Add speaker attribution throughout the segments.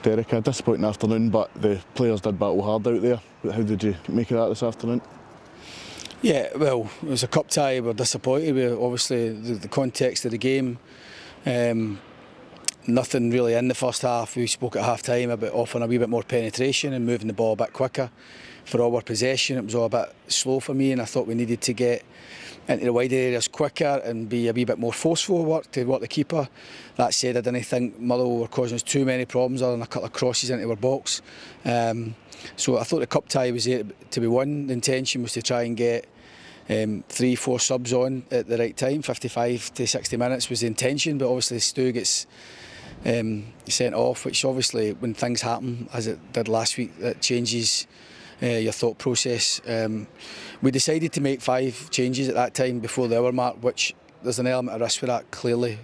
Speaker 1: Derek, a disappointing afternoon, but the players did battle hard out there. How did you make of that this afternoon?
Speaker 2: Yeah, well, it was a cup tie. We're disappointed. Obviously, the context of the game. Nothing really in the first half. We spoke at half time about offering a wee bit more penetration and moving the ball a bit quicker for our possession. It was all a bit slow for me, and I thought we needed to get into the wide areas quicker and be a wee bit more forceful to work the keeper. That said, I didn't think Motherwell were causing us too many problems other than a couple of crosses into our box. So I thought the cup tie was there to be won. The intention was to try and get 3-4 subs on at the right time. 55 to 60 minutes was the intention, but obviously Stu gets sent off, which obviously, when things happen, as it did last week, that changes your thought process. We decided to make 5 changes at that time before the hour mark, which there's an element of risk for that, clearly.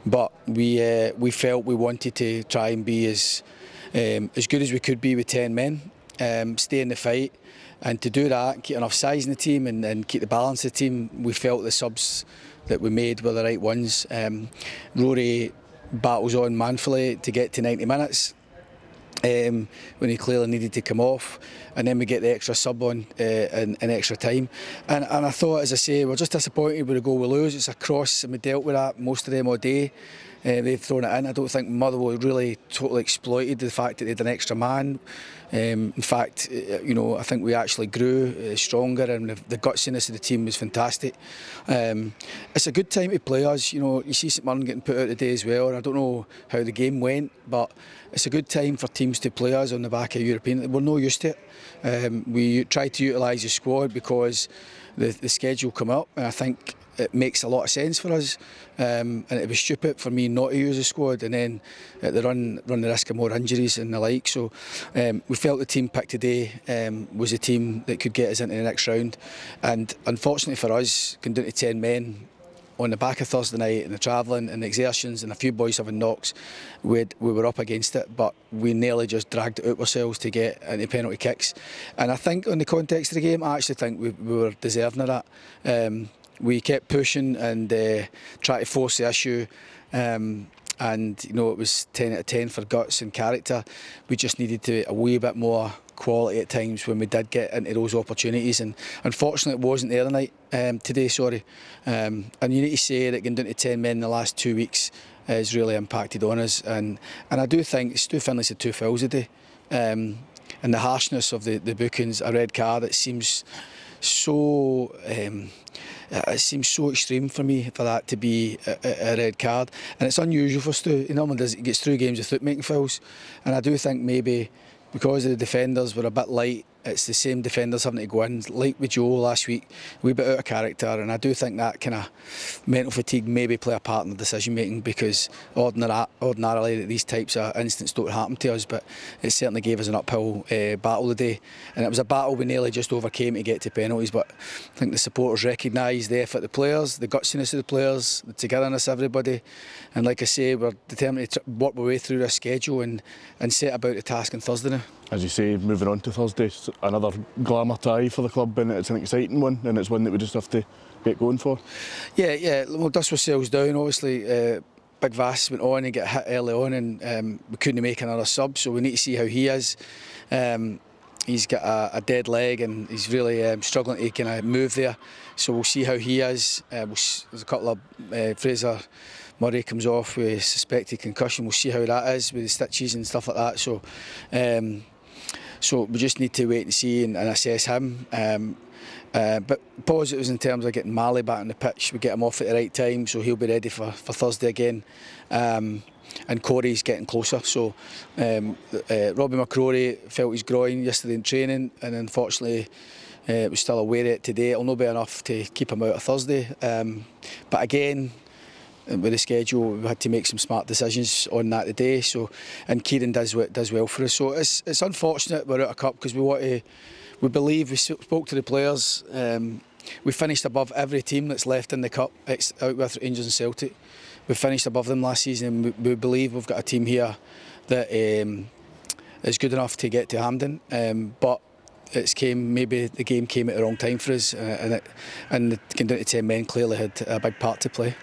Speaker 2: But we felt we wanted to try and be as good as we could be with 10 men, stay in the fight, and to do that, keep enough size in the team and keep the balance of the team. We felt the subs that we made were the right ones. Rory battles on manfully to get to 90 minutes. When he clearly needed to come off, and then we get the extra sub on in extra time. And I thought, as I say, we're just disappointed with the goal we lose. It's a cross, and we dealt with that, most of them all day. They've thrown it in. I don't think Motherwell really totally exploited the fact that they had an extra man. In fact, you know, I think we actually grew stronger, and the gutsiness of the team was fantastic. It's a good time to play us. You know, you see St Mirren getting put out today as well. And I don't know how the game went, but it's a good time for teams to play us on the back of European. We're no used to it. We try to utilise the squad because the schedule come up, and I think it makes a lot of sense for us, and it was stupid for me not to use the squad and then at the run the risk of more injuries and the like. So we felt the team picked today was a team that could get us into the next round, and unfortunately for us, going down to 10 men on the back of Thursday night and the travelling and the exertions and a few boys having knocks, we were up against it, but we nearly just dragged it out ourselves to get into penalty kicks. And I think on the context of the game, I actually think we were deserving of that. We kept pushing and tried to force the issue, and you know, it was 10 out of 10 for guts and character. We just needed to a wee bit more quality at times when we did get into those opportunities, and unfortunately it wasn't there tonight, today, sorry. And you need to say that getting down to 10 men in the last 2 weeks has really impacted on us, and I do think Stu Finlay had 2 fouls a day, and the harshness of the bookings, a red card, it seems so extreme for me for that to be a red card, and it's unusual for Stu. He normally he gets through games without making fouls, and I do think maybe because the defenders were a bit light, it's the same defenders having to go in, like with Joe last week, a wee bit out of character, and I do think that kind of mental fatigue maybe play a part in the decision making, because ordinarily these types of incidents don't happen to us, but it certainly gave us an uphill battle today, and it was a battle we nearly just overcame to get to penalties. But I think the supporters recognised the effort of the players, the gutsiness of the players, the togetherness of everybody, and like I say, we're determined to work our way through this schedule and set about the task on Thursday now.
Speaker 1: As you say, moving on to Thursday, another glamour tie for the club, and it's an exciting one, and it's one that we just have to get going for. Yeah, we'll dust ourselves down. Obviously, Big Vass went on and got hit early on, and we couldn't make another sub, so we need to see how he is. He's got a dead leg, and he's really struggling to kind of move there, so we'll see how he is. There's a couple of Fraser Murray comes off with suspected concussion. We'll see how that is with the stitches and stuff like that. So we just need to wait and see and assess him. But positives in terms of getting Marley back on the pitch. We get him off at the right time, so he'll be ready for Thursday again. And Corey's getting closer. So Robbie McCrory felt his groin yesterday in training, and unfortunately was still aware of it today. It'll not be enough to keep him out of Thursday. But again, with the schedule, we had to make some smart decisions on that today. So, and Kieran does well for us. So it's unfortunate we're out of cup, because we believe, we spoke to the players. We finished above every team that's left in the cup, out with Rangers and Celtic. We finished above them last season, and we believe we've got a team here that is good enough to get to Hampden. But maybe the game came at the wrong time for us, and getting down to 10 men clearly had a big part to play.